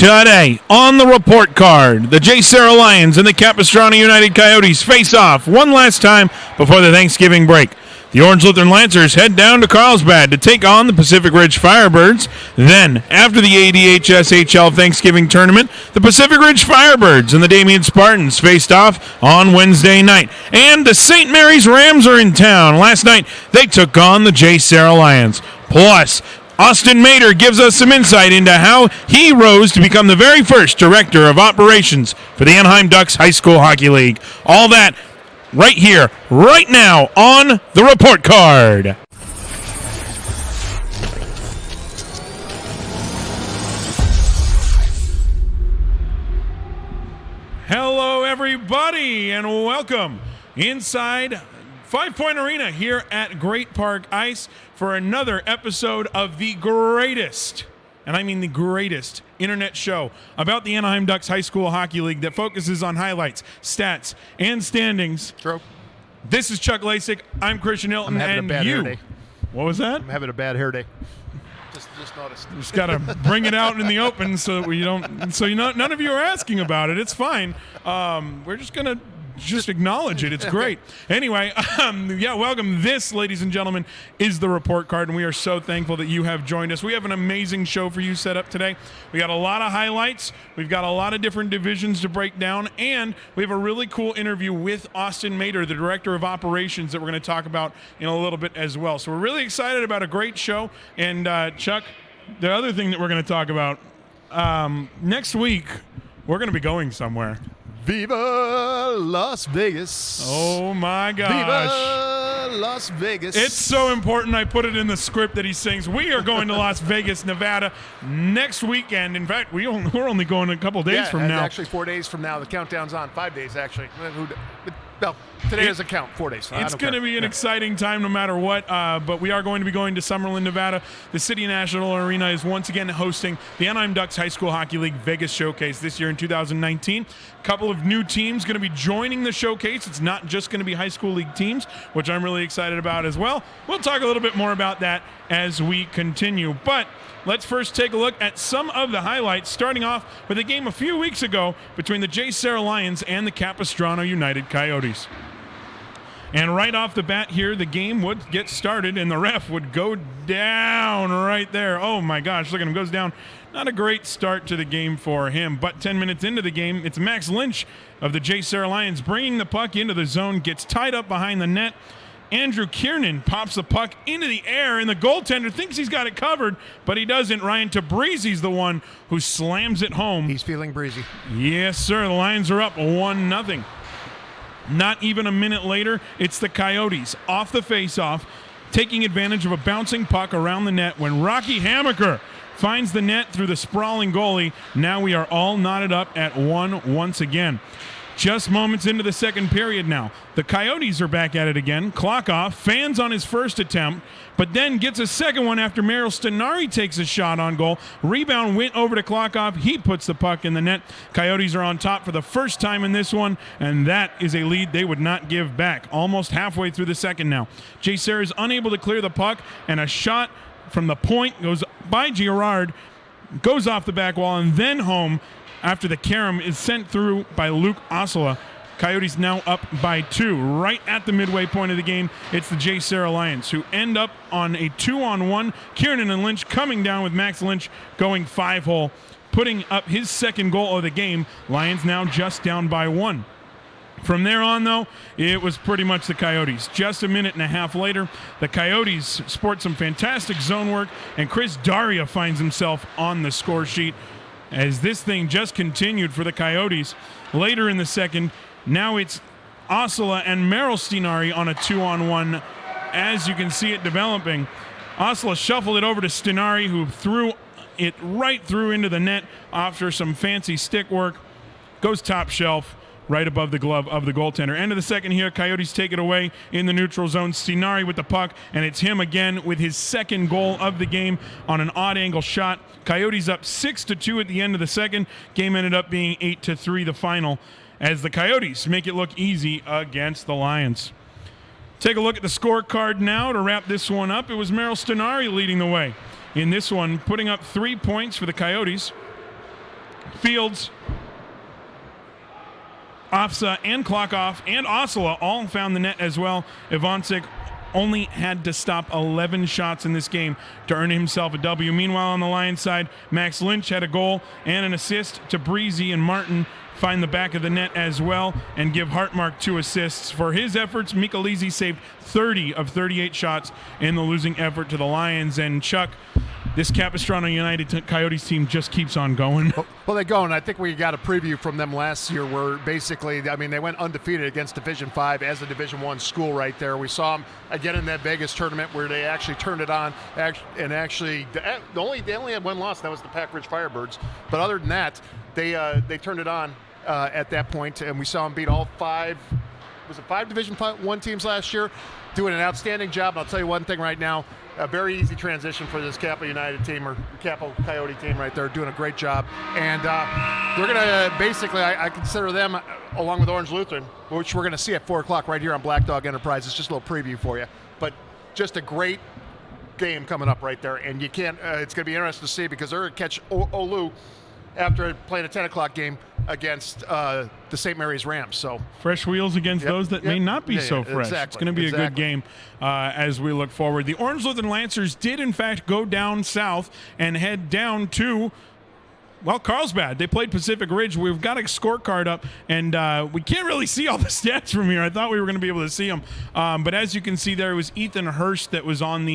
Today, on the report card, the J. Sarah Lions and the Capistrano United Coyotes face off one last time before the Thanksgiving break. The Orange Lutheran Lancers head down to Carlsbad to take on the Pacific Ridge Firebirds. Then, after the ADHSHL Thanksgiving tournament, the Pacific Ridge Firebirds and the Damien Spartans faced off on Wednesday night. And the St. Mary's Rams are in town. Last night, they took on the J. Sarah Lions. Plus, Austin Mader gives us some insight into how he rose to become the very first director of operations for the Anaheim Ducks High School Hockey League. All that right here, right now on the report card. Hello, everybody, and welcome inside 5 Point Arena here at Great Park Ice for another episode of the greatest, and I mean the greatest, internet show about the Anaheim Ducks High School Hockey League that focuses on highlights, stats, and standings. True. This is Chuck Lejsek. I'm Christian Ilten, I'm having and a bad you. hair day. What was that? I'm having a bad hair day. Just noticed. Just gotta bring it out in the open so we don't. So none of you are asking about it. It's fine. We're just gonna acknowledge it. It's great. Anyway, welcome. This, ladies and gentlemen, is the report card, and we are so thankful that you have joined us. We have an amazing show for you set up today. We got a lot of highlights. We've got a lot of different divisions to break down, and we have a really cool interview with Austin Mader, the director of operations, that we're going to talk about in a little bit as well. So we're really excited about a great show. And Chuck, the other thing that we're going to talk about next week, we're going to be going somewhere. Viva Las Vegas. Oh, my gosh. Viva Las Vegas. It's so important I put it in the script that he sings. We are going to Las Vegas, Nevada next weekend. In fact, we're only going a couple days from now. Actually, 4 days from now. The countdown's on. 5 days, actually. No, today doesn't count. 4 days. It's going to be an exciting time no matter what, but we are going to be going to Summerlin, Nevada. The City National Arena is once again hosting the Anaheim Ducks High School Hockey League Vegas Showcase this year in 2019. A couple of new teams going to be joining the showcase. It's not just going to be high school league teams, which I'm really excited about as well. We'll talk a little bit more about that as we continue. But let's first take a look at some of the highlights, starting off with a game a few weeks ago between the J. Sarah Lions and the Capistrano United Coyotes. And right off the bat here, the game would get started, and the ref would go down right there. Oh, my gosh, look at him, goes down. Not a great start to the game for him, but 10 minutes into the game, it's Max Lynch of the J. Sarah Lions bringing the puck into the zone, gets tied up behind the net. Andrew Kiernan pops the puck into the air, and the goaltender thinks he's got it covered, but he doesn't. Ryan Tabrizi's the one who slams it home. He's feeling breezy. Yes, sir. The Lions are up 1-0. Not even a minute later, it's the Coyotes off the faceoff, taking advantage of a bouncing puck around the net when Rocky Hammaker finds the net through the sprawling goalie. Now we are all knotted up at 1 once again. Just moments into the second period now. The Coyotes are back at it again. Clock off. Fans on his first attempt, but then gets a second one after Merrill Stenari takes a shot on goal. Rebound went over to Clock off. He puts the puck in the net. Coyotes are on top for the first time in this one, and that is a lead they would not give back. Almost halfway through the second now. J. Sarah is unable to clear the puck, and a shot from the point goes by Girard, goes off the back wall, and then home after the carom is sent through by Luke Ossola. Coyotes now up by 2. Right at the midway point of the game, it's the J. Sarah Lions who end up on a 2-on-1. Kiernan and Lynch coming down with Max Lynch going 5-hole, putting up his second goal of the game. Lions now just down by 1. From there on, though, it was pretty much the Coyotes. Just a minute and a half later, the Coyotes sport some fantastic zone work, and Chris Daria finds himself on the score sheet as this thing just continued for the Coyotes. Later in the second, now it's Ossola and Merrill Stenari on a 2-on-1. As you can see it developing, Ossola shuffled it over to Stenari, who threw it right through into the net after some fancy stick work. Goes top shelf, right above the glove of the goaltender. End of the second here, Coyotes take it away in the neutral zone. Stenari with the puck, and it's him again with his second goal of the game on an odd angle shot. Coyotes up 6-2 at the end of the second. Game ended up being 8-3 the final, as the Coyotes make it look easy against the Lions. Take a look at the scorecard now to wrap this one up. It was Merrill Stenari leading the way in this one, putting up 3 points for the Coyotes. Fields, Ofsa, and Klockoff, and Ossola all found the net as well. Ivancic only had to stop 11 shots in this game to earn himself a W. Meanwhile, on the Lions side, Max Lynch had a goal and an assist to Breezy, and Martin find the back of the net as well and give Hartmark 2 assists. For his efforts, Michelizzi saved 30 of 38 shots in the losing effort to the Lions. And Chuck, this Capistrano United Coyotes team just keeps on going. Well, they go, and I think we got a preview from them last year where basically, I mean, they went undefeated against Division V as a Division I school right there. We saw them again in that Vegas tournament where they actually turned it on, and actually, they only had one loss, and that was the Pack Ridge Firebirds. But other than that, they turned it on at that point, and we saw them beat all five Division I teams last year, doing an outstanding job. And I'll tell you one thing right now, a very easy transition for this Capo United team, or Capo Coyote team right there, doing a great job. And they're going to basically, I consider them, along with Orange Lutheran, which we're going to see at 4 o'clock right here on Black Dog Enterprises. Just a little preview for you. But just a great game coming up right there. And you can't, it's going to be interesting to see because they're going to catch Olu after playing a 10 o'clock game against the St. Mary's Rams. So fresh wheels against those that may not be so fresh. Exactly, it's going to be a good game as we look forward. The Orange Lutheran Lancers did, in fact, go down south and head down to, well, Carlsbad. They played Pacific Ridge. We've got a scorecard up, and we can't really see all the stats from here. I thought we were going to be able to see them. But as you can see there, it was Ethan Hurst that was on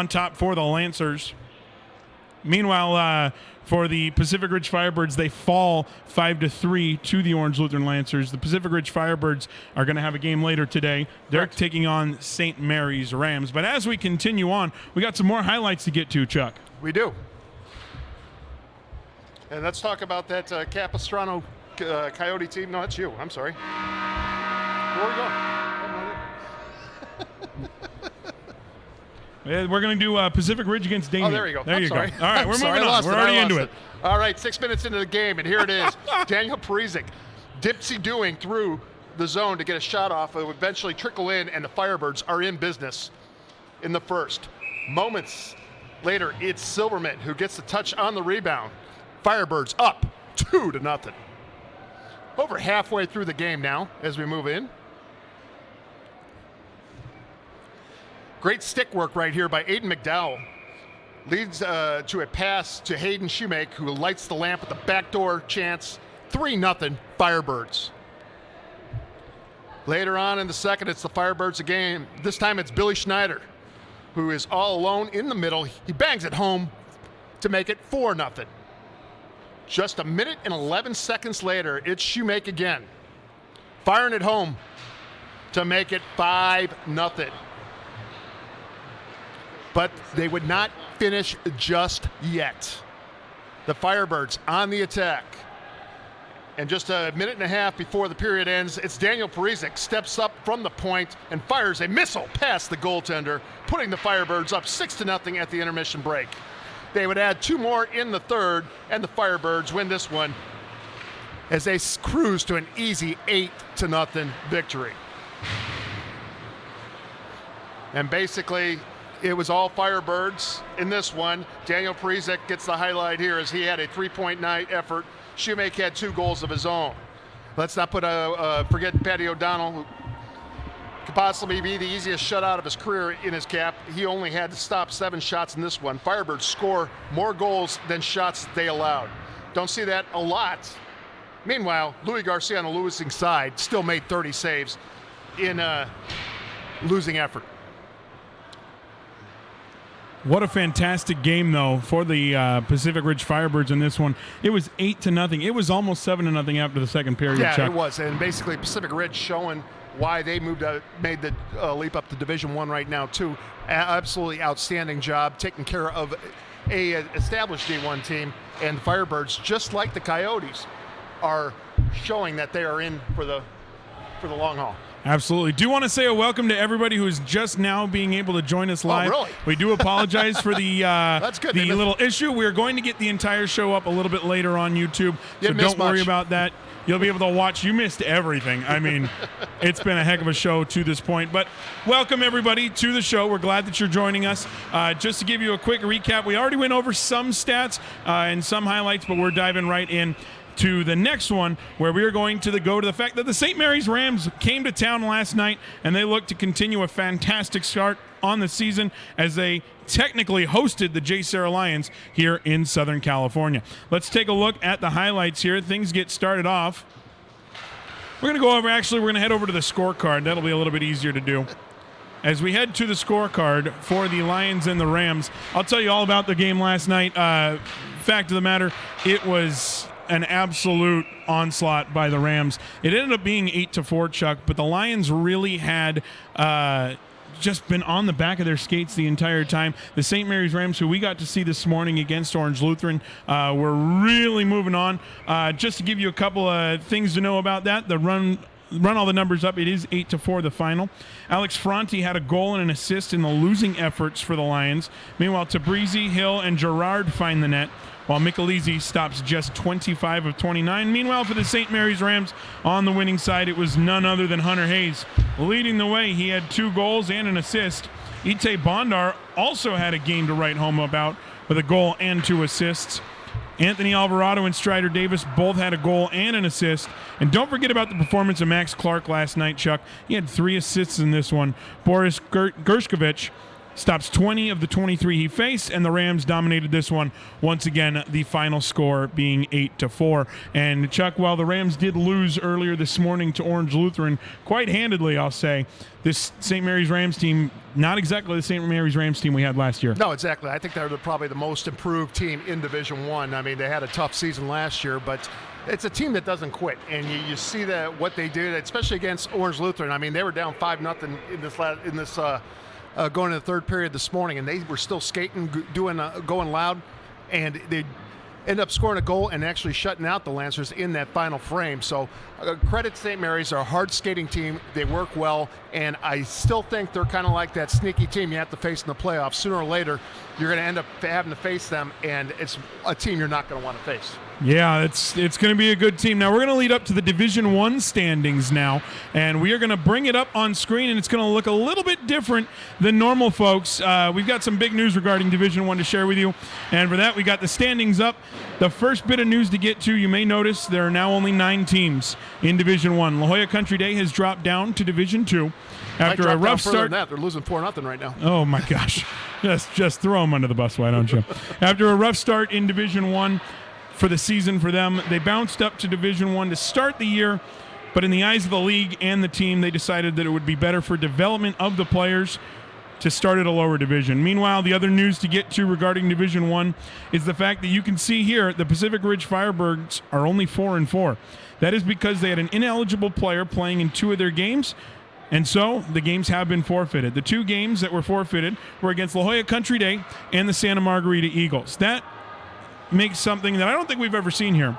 top for the Lancers. Meanwhile, for the Pacific Ridge Firebirds, they fall 5-3 to the Orange Lutheran Lancers. The Pacific Ridge Firebirds are going to have a game later today. They're taking on St. Mary's Rams. But as we continue on, we got some more highlights to get to, Chuck. We do. And let's talk about that Capistrano Coyote team. No, that's you. I'm sorry. Where are we going? We're going to do Pacific Ridge against Damien. Oh, there you go. There you sorry. go. All right, we're moving on. We're already into it. All right, 6 minutes into the game, and here it is. Daniel Parizek dipsy-doing through the zone to get a shot off. It would eventually trickle in, and the Firebirds are in business in the first. Moments later, it's Silverman who gets the touch on the rebound. Firebirds up 2-0. Over halfway through the game now as we move in. Great stick work right here by Aiden McDowell. Leads to a pass to Hayden Shoemake, who lights the lamp with the backdoor chance. 3-0 Firebirds. Later on in the second, it's the Firebirds again. This time it's Billy Schneider, who is all alone in the middle. He bangs it home to make it 4-0. Just a minute and 11 seconds later, it's Shoemake again, firing it home to make it 5-0. But they would not finish just yet. The Firebirds on the attack. And just a minute and a half before the period ends, it's Daniel Parizek steps up from the point and fires a missile past the goaltender, putting the Firebirds up 6-0 at the intermission break. They would add 2 more in the third, and the Firebirds win this one as they cruise to an easy 8-0 victory. And basically, it was all Firebirds in this one. Daniel Parizek gets the highlight here as he had a 3-point night effort. Shoemake had 2 goals of his own. Let's not forget Patty O'Donnell, who could possibly be the easiest shutout of his career in his cap. He only had to stop 7 shots in this one. Firebirds score more goals than shots they allowed. Don't see that a lot. Meanwhile, Louis Garcia on the losing side still made 30 saves in a losing effort. What a fantastic game, though, for the Pacific Ridge Firebirds in this one. It was 8-0. It was almost 7-0 after the second period. Yeah, Chuck. It was. And basically, Pacific Ridge showing why they made the leap up to Division I right now, too. Absolutely outstanding job taking care of a established D1 team. And the Firebirds, just like the Coyotes, are showing that they are in for the long haul. Absolutely. Do want to say a welcome to everybody who is just now being able to join us live. Oh, really? We do apologize for the That's good. the little issue. We're going to get the entire show up a little bit later on YouTube, so don't worry about that. You'll be able to watch. You missed everything. I mean, it's been a heck of a show to this point. But welcome, everybody, to the show. We're glad that you're joining us. Just to give you a quick recap, we already went over some stats and some highlights, but we're diving right in to the next one, where we are going to go to the fact that the St. Mary's Rams came to town last night, and they look to continue a fantastic start on the season as they technically hosted the J. Sarah Lions here in Southern California. Let's take a look at the highlights here. Things get started off. We're going to go over, we're going to head over to the scorecard. That'll be a little bit easier to do. As we head to the scorecard for the Lions and the Rams, I'll tell you all about the game last night. Fact of the matter, it was an absolute onslaught by the Rams. It ended up being 8-4, Chuck, but the Lions really had just been on the back of their skates the entire time. The St. Mary's Rams, who we got to see this morning against Orange Lutheran, were really moving on. Just to give you a couple of things to know about that, the run all the numbers up. It is 8-4, the final. Alex Fronte had a goal and an assist in the losing efforts for the Lions. Meanwhile, Tabrizi, Hill, and Gerard find the net, while Michelizzi stops just 25 of 29. Meanwhile, for the St. Mary's Rams, on the winning side, it was none other than Hunter Hayes leading the way. He had 2 goals and an assist. Ite Bondar also had a game to write home about with a goal and 2 assists. Anthony Alvarado and Strider Davis both had a goal and an assist. And don't forget about the performance of Max Clark last night, Chuck. He had 3 assists in this one. Boris Gershkovich stops 20 of the 23 he faced, and the Rams dominated this one. Once again, the final score being 8-4. And Chuck, while the Rams did lose earlier this morning to Orange Lutheran, quite handedly, I'll say, this St. Mary's Rams team, not exactly the St. Mary's Rams team we had last year. No, exactly. I think they're probably the most improved team in Division I. I mean, they had a tough season last year, but it's a team that doesn't quit, and you see that what they did, especially against Orange Lutheran. I mean, they were down 5-0 in this going to the third period this morning, and they were still skating, going loud, and they end up scoring a goal and actually shutting out the Lancers in that final frame. So credit to St. Mary's. They're a hard skating team. They work well, and I still think they're kind of like that sneaky team you have to face in the playoffs. Sooner or later, you're going to end up having to face them, and it's a team you're not going to want to face. Yeah, it's going to be a good team. Now, we're going to lead up to the Division I standings now, and we are going to bring it up on screen, and it's going to look a little bit different than normal, folks. We've got some big news regarding Division I to share with you, and for that, we got the standings up. The first bit of news to get to, you may notice there are now only 9 teams in Division I. La Jolla Country Day has dropped down to Division II after a rough start. They're losing 4-0 right now. Oh, my gosh. Just throw them under the bus, why don't you? After a rough start in Division I, for the season for them, they bounced up to Division I to start the year, but in the eyes of the league and the team, they decided that it would be better for development of the players to start at a lower division. Meanwhile, the other news to get to regarding Division I is the fact that you can see here the Pacific Ridge Firebirds are only 4-4. That is because they had an ineligible player playing in 2 of their games, and so the games have been forfeited. The 2 games that were forfeited were against La Jolla Country Day and the Santa Margarita Eagles. That makes something that I don't think we've ever seen here.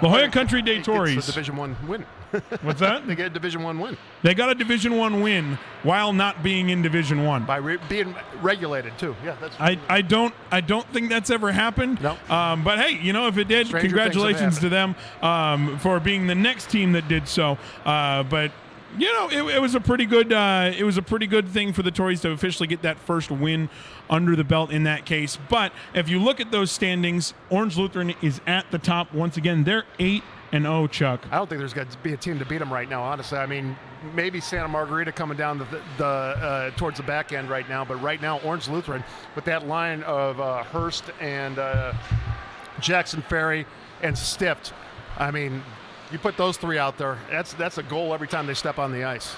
La Jolla Country Day Tories. It's a Division I win. What's that? They get a Division I win. They got a Division I win while not being in Division I. By being regulated too. Yeah, that's. I don't think that's ever happened. No. But hey, if it did, Stranger congratulations to them for being the next team that did so. But it was a pretty good. It was a pretty good thing for the Tories to officially get that first win under the belt in that case. But if you look at those standings, Orange Lutheran is at the top once again. They're 8-0, Chuck. I don't think there's got to be a team to beat them right now, honestly. I mean, maybe Santa Margarita coming down the towards the back end right now, but right now Orange Lutheran with that line of Hurst and Jackson Ferry and Stift. I mean, you put those 3 out there, that's a goal every time they step on the ice.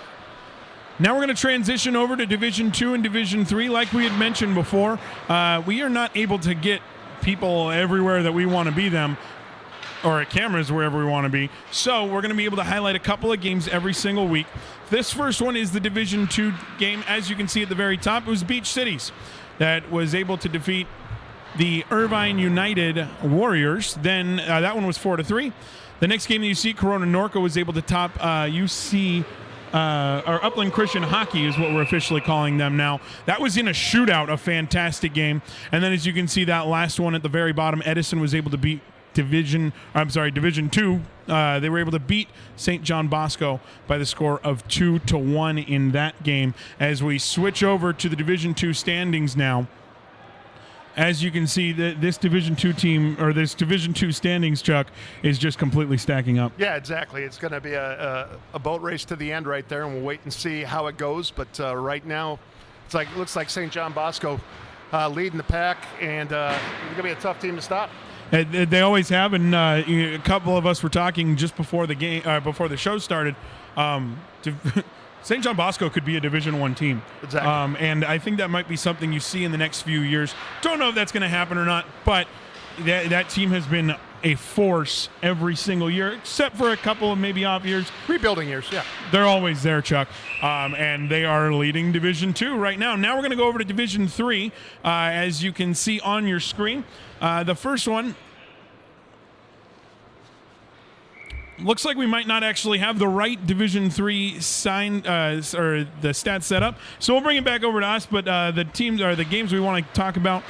Now we're going to transition over to Division II and Division III. Like we had mentioned before, we are not able to get people everywhere that we want to be them, or at cameras wherever we want to be. So we're going to be able to highlight a couple of games every single week. This first one is the Division II game. As you can see at the very top, it was Beach Cities that was able to defeat the Irvine United Warriors. Then that one was 4-3. The next game that you see, Corona Norco was able to top UC or Upland Christian Hockey is what we're officially calling them now. That was in a shootout, a fantastic game. And then as you can see, that last one at the very bottom, Edison was able to beat Division 2. They were able to beat St. John Bosco by the score of 2-1 in that game. As we switch over to the Division 2 standings now, as you can see, this Division 2 team, or this Division 2 standings, Chuck, is just completely stacking up. Yeah, exactly. It's going to be a boat race to the end right there, and we'll wait and see how it goes. But right now, it looks like St. John Bosco leading the pack, and it's going to be a tough team to stop. They always have, and a couple of us were talking just before the game, before the show started. St. John Bosco could be a Division I team. Exactly. And I think that might be something you see in the next few years. Don't know if that's going to happen or not, but that team has been a force every single year, except for a couple of maybe off years. Rebuilding years, yeah. They're always there, Chuck. And they are leading Division 2 right now. Now we're going to go over to Division 3, as you can see on your screen. The first one, looks like we might not actually have the right Division 3 sign or the stats set up. So we'll bring it back over to us. But the teams or the games we want to talk about.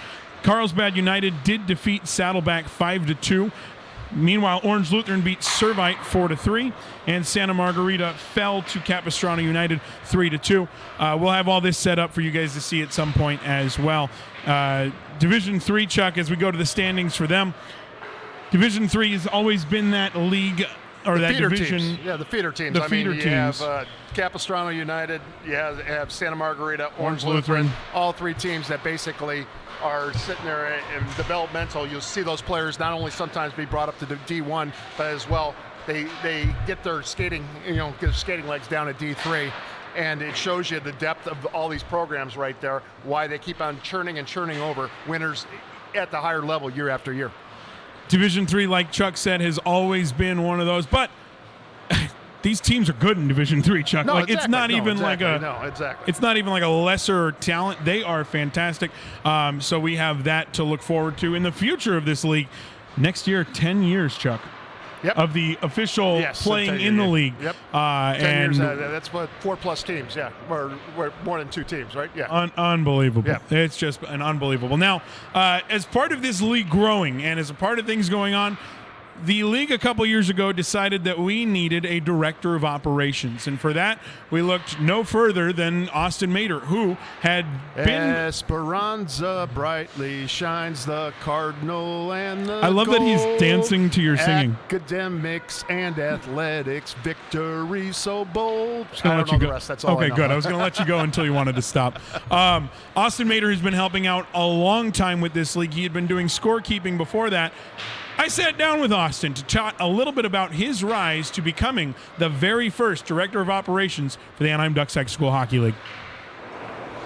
Carlsbad United did defeat Saddleback 5-2. Meanwhile, Orange Lutheran beat Servite 4-3, and Santa Margarita fell to Capistrano United 3-2. We'll have all this set up for you guys to see at some point as well. Division 3, Chuck, as we go to the standings for them. Division 3 has always been that league or that division. Teams. Yeah, the feeder teams. The feeder teams. You have Capistrano United, you have Santa Margarita, Orange Lutheran, all three teams that basically are sitting there in developmental. You'll see those players not only sometimes be brought up to the D1, but as well they get their skating, get their skating legs down at D3. And it shows you the depth of all these programs right there, why they keep on churning over winners at the higher level year after year. Division 3, like Chuck said, has always been one of those, but these teams are good in Division 3, Chuck. No, like exactly. It's not even It's not even like a lesser talent. They are fantastic. So we have that to look forward to in the future of this league. Next year, 10 years, Chuck. Yep. Of the official playing in the league. Yep. 10 and years, that's what 4+ teams, yeah. Or more than 2 teams, right? Yeah. Unbelievable. Yeah. It's just an unbelievable. Now, as part of this league growing and as a part of things going on, the league a couple years ago decided that we needed a director of operations. And for that, we looked no further than Austin Mater, who had been... Esperanza brightly shines the cardinal and the I love that he's dancing to your singing. Academics and athletics, victory so bold. Just gonna I let don't you know go. the rest. That's all okay, I know. good. I was going to let you go until you wanted to stop. Austin Mater has been helping out a long time with this league. He had been doing scorekeeping before that. I sat down with Austin to chat a little bit about his rise to becoming the very first director of operations for the Anaheim Ducks High School Hockey League.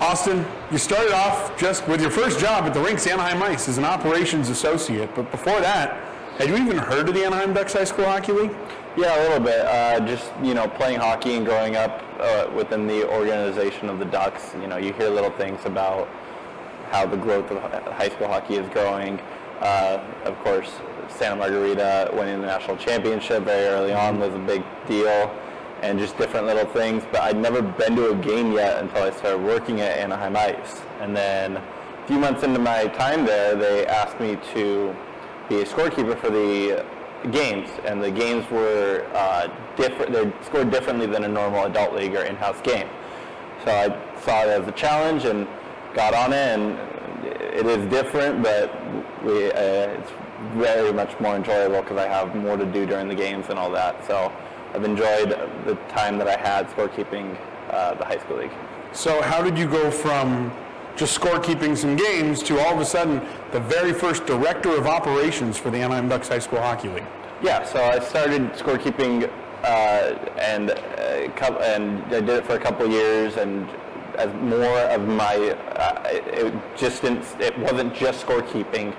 Austin, you started off just with your first job at the rinks Anaheim Ice as an operations associate, but before that, had you even heard of the Anaheim Ducks High School Hockey League? Yeah, a little bit. Just playing hockey and growing up within the organization of the Ducks. You hear little things about how the growth of high school hockey is growing. Of course, Santa Margarita winning the national championship very early on was a big deal, and just different little things. But I'd never been to a game yet until I started working at Anaheim Ice. And then a few months into my time there, they asked me to be a scorekeeper for the games, and the games were different. They're scored differently than a normal adult league or in-house game. So I saw it as a challenge and got on it, and it is different, but it's very much more enjoyable because I have more to do during the games and all that. So I've enjoyed the time that I had scorekeeping the high school league. So how did you go from just scorekeeping some games to all of a sudden the very first director of operations for the Anaheim Ducks High School Hockey League? Yeah, so I started scorekeeping and I did it for a couple years, and as more of my, it wasn't just scorekeeping.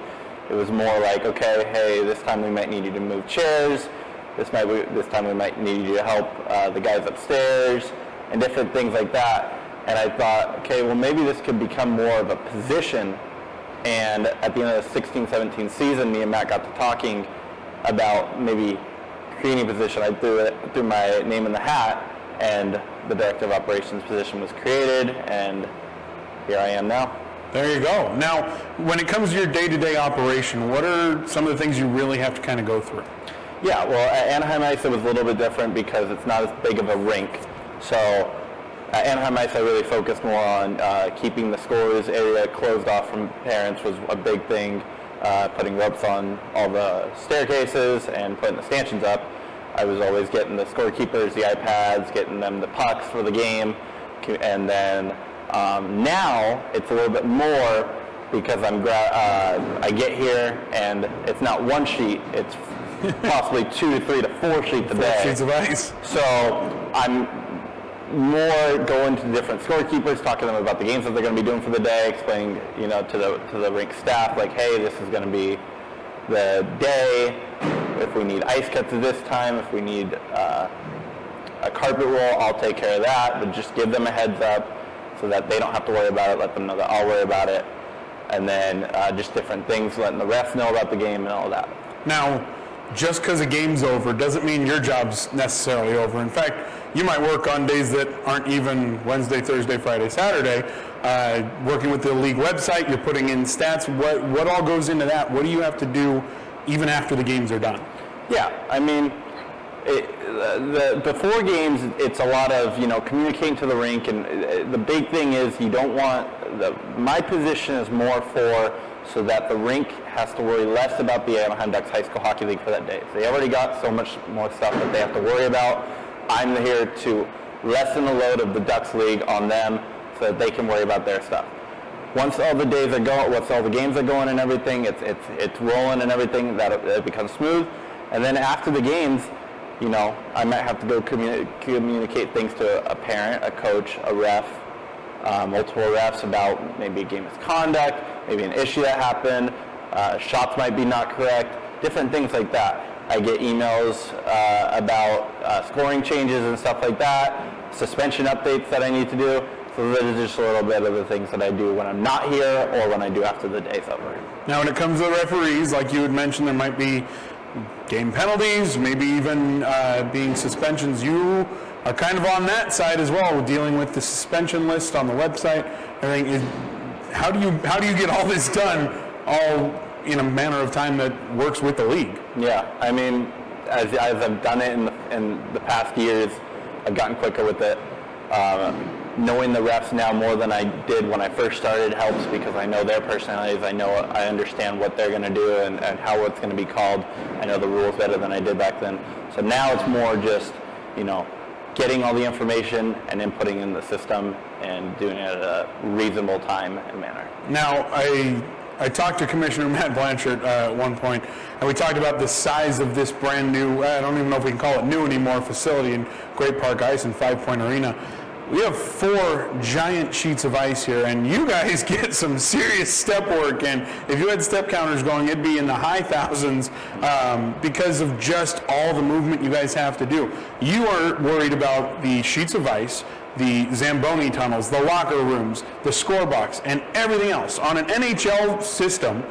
It was more like, okay, hey, this time we might need you to move chairs. This time we might need you to help the guys upstairs, and different things like that. And I thought, okay, well, maybe this could become more of a position. And at the end of the 16-17 season, me and Matt got to talking about maybe creating a position. I threw my name in the hat, and the director of operations position was created, and here I am now. There you go. Now, when it comes to your day-to-day operation, what are some of the things you really have to kind of go through? Yeah, well, at Anaheim Ice it was a little bit different because it's not as big of a rink. So at Anaheim Ice I really focused more on keeping the scores area closed off from parents was a big thing, putting ropes on all the staircases and putting the stanchions up. I was always getting the scorekeepers the iPads, getting them the pucks for the game, and then now it's a little bit more because I get here and it's not one sheet, it's possibly 2 to 3 to 4 sheets a day. 4 sheets of ice. So I'm more going to different scorekeepers, talking to them about the games that they're going to be doing for the day, explaining, to the rink staff, like, hey, this is going to be the day. If we need ice cuts at this time, if we need a carpet roll, I'll take care of that. But just give them a heads up so that they don't have to worry about it. Let them know that I'll worry about it. And then just different things, letting the refs know about the game and all that. Now, just because a game's over doesn't mean your job's necessarily over. In fact, you might work on days that aren't even Wednesday, Thursday, Friday, Saturday. Working with the league website, you're putting in stats. What all goes into that? What do you have to do even after the games are done? Yeah, I mean, before games, it's a lot of, communicating to the rink, and the big thing is you don't want, my position is more so that the rink has to worry less about the Anaheim Ducks High School Hockey League for that day. They already got so much more stuff that they have to worry about. I'm here to lessen the load of the Ducks League on them so that they can worry about their stuff. Once all the days are going, once all the games are going and everything, it's rolling and everything, it becomes smooth. And then after the games, I might have to go communicate things to a parent, a coach, a ref, multiple refs about maybe a game misconduct, maybe an issue that happened, shots might be not correct, different things like that. I get emails about scoring changes and stuff like that, suspension updates that I need to do. So there's just a little bit of the things that I do when I'm not here or when I do after the day's over. Now, when it comes to the referees, like you had mentioned, there might be game penalties, maybe even being suspensions. You are kind of on that side as well, with dealing with the suspension list on the website. How do you get all this done all in a manner of time that works with the league? Yeah, I mean, as I've done it in the past years, I've gotten quicker with it. Knowing the refs now more than I did when I first started helps because I know their personalities. I understand what they're going to do and how it's going to be called. I know the rules better than I did back then. So now it's more just, getting all the information and inputting in the system and doing it at a reasonable time and manner. Now, I talked to Commissioner Matt Blanchard at one point, and we talked about the size of this brand new, I don't even know if we can call it new anymore, facility in Great Park Ice and 5 Point Arena. We have 4 giant sheets of ice here, and you guys get some serious step work, and if you had step counters going, it'd be in the high thousands because of just all the movement you guys have to do. You are worried about the sheets of ice, the Zamboni tunnels, the locker rooms, the score box, and everything else. On an NHL system,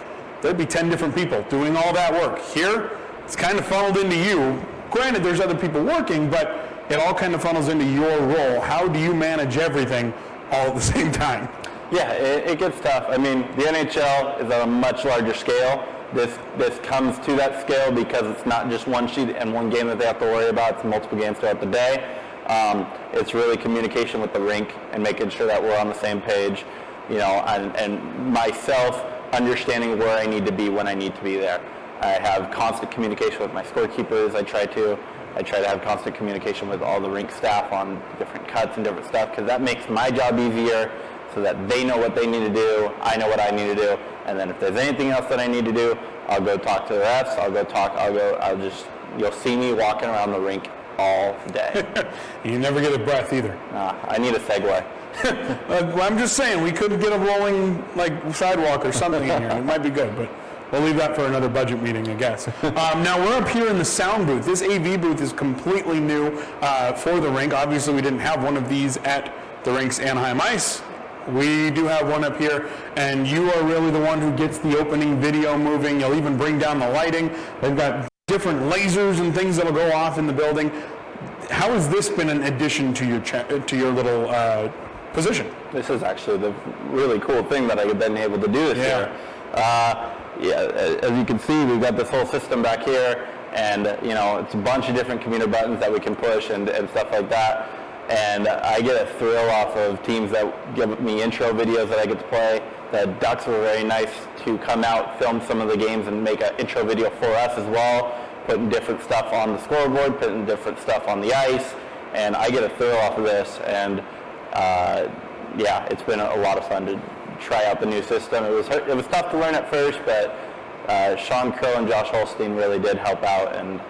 there'd be 10 different people doing all that work. Here, it's kind of funneled into you. Granted, there's other people working, but it all kind of funnels into your role. How do you manage everything all at the same time? Yeah, it gets tough. I mean, the NHL is at a much larger scale. This comes to that scale because it's not just one sheet and one game that they have to worry about. It's multiple games throughout the day. It's really communication with the rink and making sure that we're on the same page, and myself understanding where I need to be when I need to be there. I have constant communication with my scorekeepers. I try to have constant communication with all the rink staff on different cuts and different stuff because that makes my job easier so that they know what they need to do, I know what I need to do, and then if there's anything else that I need to do, I'll go talk to the refs, you'll see me walking around the rink all day. You never get a breath either. I need a Segway. Well, I'm just saying, we could get a rolling sidewalk or something in here. It might be good, but we'll leave that for another budget meeting, I guess. Now, we're up here in the sound booth. This AV booth is completely new for the rink. Obviously, we didn't have one of these at the rink's Anaheim Ice. We do have one up here, and you are really the one who gets the opening video moving. You'll even bring down the lighting. They've got different lasers and things that'll go off in the building. How has this been an addition to your little position? This is actually the really cool thing that I've been able to do this year. As you can see, we've got this whole system back here, and it's a bunch of different commuter buttons that we can push and stuff like that. And I get a thrill off of teams that give me intro videos that I get to play. The Ducks were very nice to come out, film some of the games, and make an intro video for us as well, putting different stuff on the scoreboard, putting different stuff on the ice, and I get a thrill off of this. And it's been a lot of fun to try out the new system. It was tough to learn at first, but Sean Crow and Josh Holstein really did help out and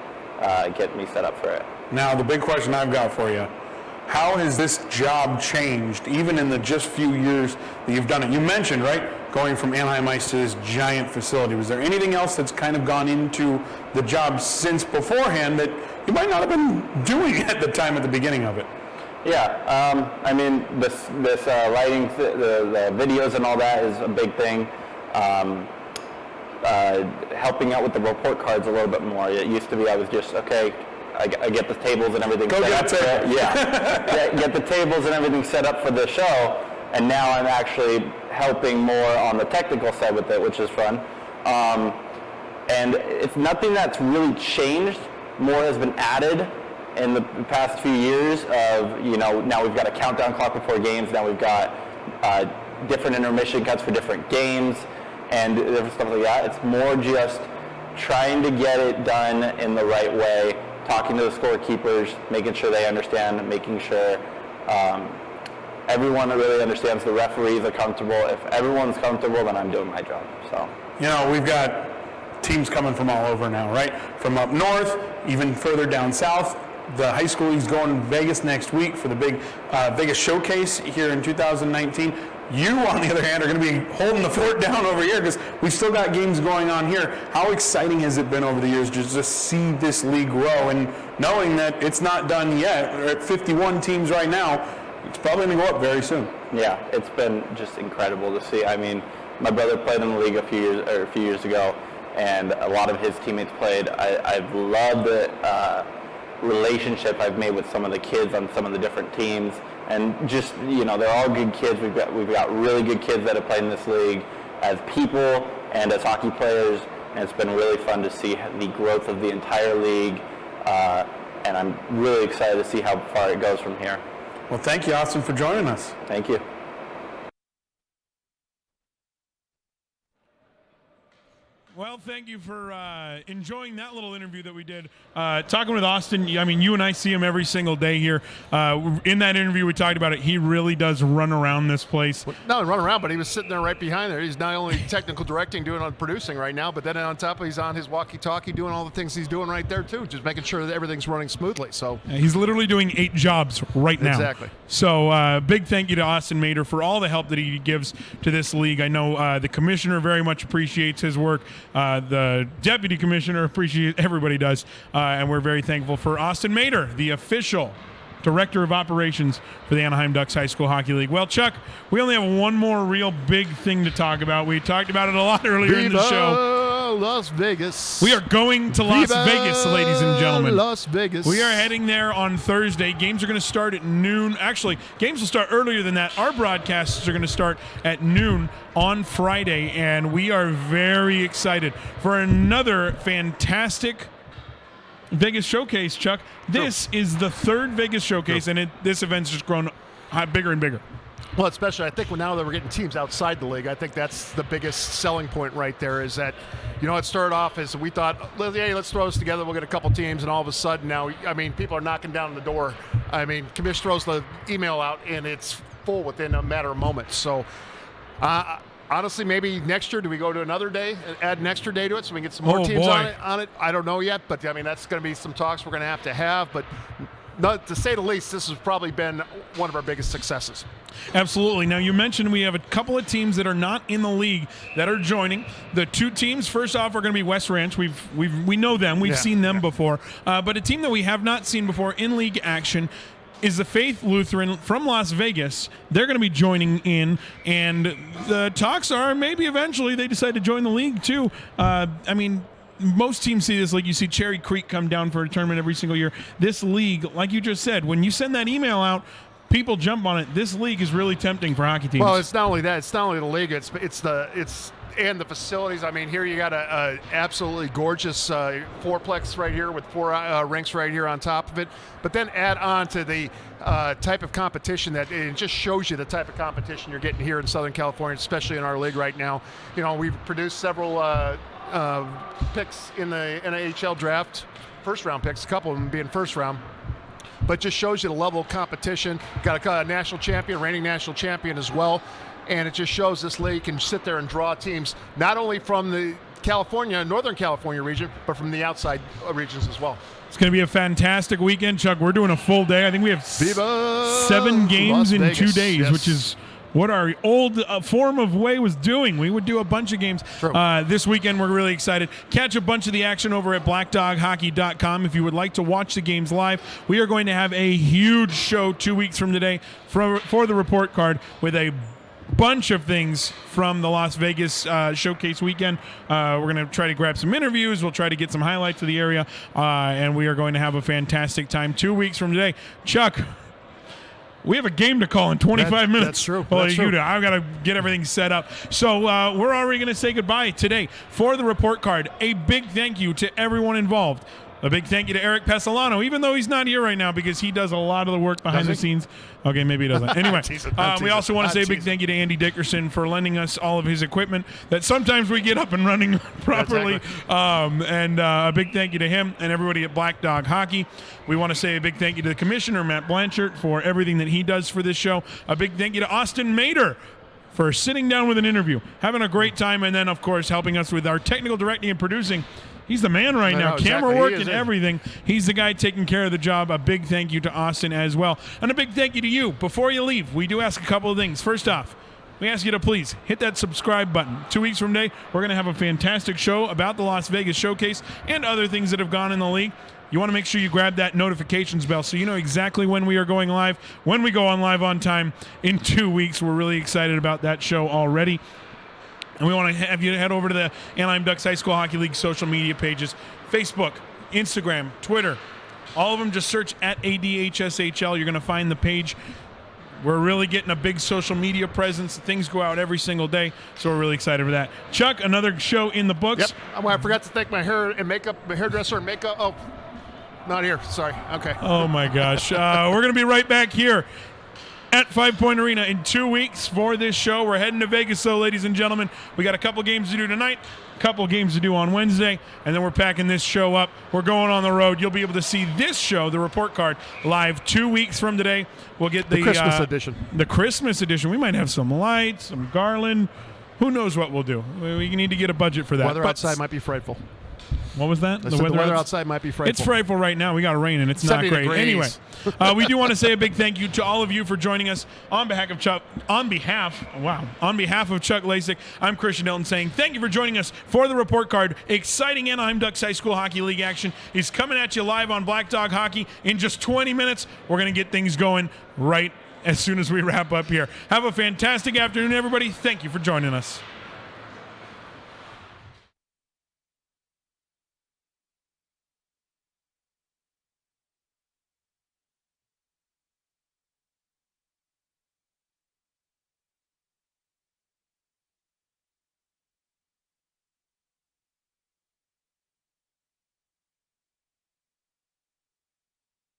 get me set up for it. Now, the big question I've got for you, how has this job changed, even in the just few years that you've done it? You mentioned, right, going from Anaheim Ice to this giant facility. Was there anything else that's kind of gone into the job since beforehand that you might not have been doing at the time at the beginning of it? Yeah, this lighting, the videos and all that is a big thing. Helping out with the report cards a little bit more. It used to be I was just, I get the tables and everything set up. Get the tables and everything set up for the show, and now I'm actually helping more on the technical side with it, which is fun. And it's nothing that's really changed. More has been added in the past few years of, now we've got a countdown clock before games, now we've got different intermission cuts for different games, and different stuff like that. It's more just trying to get it done in the right way, talking to the scorekeepers, making sure they understand, making sure everyone really understands, the referees are comfortable. If everyone's comfortable, then I'm doing my job. So, we've got teams coming from all over now, right? From up north, even further down south. The high school league's going to Vegas next week for the big Vegas showcase here in 2019. You, on the other hand, are going to be holding the fort down over here because we've still got games going on here. How exciting has it been over the years just to see this league grow, and knowing that it's not done yet? We're at 51 teams right now. It's probably going to go up very soon. Yeah, it's been just incredible to see. I mean, my brother played in the league a few years ago, and a lot of his teammates played. I've loved the relationship I've made with some of the kids on some of the different teams, and just they're all good kids. We've got really good kids that have played in this league as people and as hockey players, and it's been really fun to see the growth of the entire league, and I'm really excited to see how far it goes from here. Well, thank you, Austin, for joining us. Thank you. Well, thank you for enjoying that little interview that we did. Talking with Austin, I mean, you and I see him every single day here. In that interview, we talked about it. He really does run around this place. Not run around, but he was sitting there right behind there. He's not only technical directing, doing on producing right now, but then on top of he's on his walkie-talkie doing all the things he's doing right there too, just making sure that everything's running smoothly. So he's literally doing 8 jobs right now. Exactly. So big thank you to Austin Mader for all the help that he gives to this league. I know the commissioner very much appreciates his work. The deputy commissioner appreciates, everybody does, and we're very thankful for Austin Mader, the official director of operations for the Anaheim Ducks High School Hockey League. Well, Chuck, we only have one more real big thing to talk about. We talked about it a lot earlier in the show. Las Vegas. We are going to Las Vegas, ladies and gentlemen. Las Vegas. We are heading there on Thursday. Games are going to start at noon. Actually, games will start earlier than that. Our broadcasts are going to start at noon on Friday, and we are very excited for another fantastic Vegas showcase, Chuck. This is the third Vegas showcase, and this event's just grown bigger and bigger. Well, especially I think now that we're getting teams outside the league, I think that's the biggest selling point right there is that, it started off as we thought, hey, let's throw this together, we'll get a couple teams, and all of a sudden now, people are knocking down the door. Commish throws the email out, and it's full within a matter of moments. So, honestly, maybe next year, do we go to another day, add an extra day to it so we can get some more teams on it? I don't know yet, but, that's going to be some talks we're going to have, but not, to say the least, this has probably been one of our biggest successes. Absolutely. Now, you mentioned we have a couple of teams that are not in the league that are joining. The two teams, first off, are going to be West Ranch. We know them. We've seen them before. But a team that we have not seen before in league action is the Faith Lutheran from Las Vegas. They're going to be joining in, and the talks are maybe eventually they decide to join the league too. most teams see this league. You see Cherry Creek come down for a tournament every single year. This league, like you just said, when you send that email out, people jump on it. This league is really tempting for hockey teams. Well, it's not only that. It's not only the league. It's and the facilities. I mean, here you got a absolutely gorgeous fourplex right here with 4 rinks right here on top of it. But then add on to the type of competition that it just shows you the type of competition you're getting here in Southern California, especially in our league right now. You know, we've produced several picks in the NHL draft, first-round picks, a couple of them being first round. But just shows you the level of competition. Got a national champion, reigning national champion as well. And it just shows this league can sit there and draw teams, not only from the Northern California region, but from the outside regions as well. It's going to be a fantastic weekend, Chuck. We're doing a full day. I think we have Viva 7 games in Vegas. 2 days, Yes. which is what our old form of way was doing. We would do a bunch of games. This weekend, we're really excited. Catch a bunch of the action over at blackdoghockey.com. If you would like to watch the games live, we are going to have a huge show 2 weeks from today for the report card with a bunch of things from the Las Vegas showcase weekend. We're going to try to grab some interviews. We'll try to get some highlights of the area, and we are going to have a fantastic time 2 weeks from today. Chuck, we have a game to call in 25 minutes. That's true. Well, That's true. I've got to get everything set up. So we're already going to say goodbye today. For the report card, a big thank you to everyone involved. A big thank you to Eric Pesolano, even though he's not here right now because he does a lot of the work behind the scenes. Okay, maybe he doesn't. Anyway, we also want to say a big thank you to Andy Dickerson for lending us all of his equipment that sometimes we get up and running properly. Exactly. And a big thank you to him and everybody at Black Dog Hockey. We want to say a big thank you to the commissioner, Matt Blanchard, for everything that he does for this show. A big thank you to Austin Mader for sitting down with an interview, having a great time, and then, of course, helping us with our technical directing and producing. He's the man right now. Camera exactly. work and everything. He's the guy taking care of the job. A big thank you to Austin as well. And a big thank you to you. Before you leave, we do ask a couple of things. First off, we ask you to please hit that subscribe button. 2 weeks from today, we're going to have a fantastic show about the Las Vegas Showcase and other things that have gone in the league. You want to make sure you grab that notifications bell so you know exactly when we are going live, when we go on live on time in 2 weeks. We're really excited about that show already. And we want to have you head over to the Anaheim Ducks High School Hockey League social media pages, Facebook, Instagram, Twitter. All of them, just search at ADHSHL. You're going to find the page. We're really getting a big social media presence. Things go out every single day, so we're really excited for that. Chuck, another show in the books. Yep. I forgot to thank my hairdresser and makeup. Oh, not here. Sorry. Okay. Oh, my gosh. We're going to be right back here at 5 Point Arena in 2 weeks for this show. We're heading to Vegas, so ladies and gentlemen, we got a couple games to do tonight, a couple games to do on Wednesday, and then we're packing this show up. We're going on the road. You'll be able to see this show, the report card, live 2 weeks from today. We'll get the Christmas edition. The Christmas edition. We might have some lights, some garland. Who knows what we'll do? We need to get a budget for that. Weather outside might be frightful. What was that? The weather outside might be frightful. It's frightful right now. We got rain, and it's not great. Degrees. Anyway, we do want to say a big thank you to all of you for joining us on behalf of Chuck. On behalf of Chuck Lejsek, I'm Christian Ilten saying thank you for joining us for the report card. Exciting Anaheim Ducks High School Hockey League action is coming at you live on Black Dog Hockey in just 20 minutes. We're going to get things going right as soon as we wrap up here. Have a fantastic afternoon, everybody. Thank you for joining us.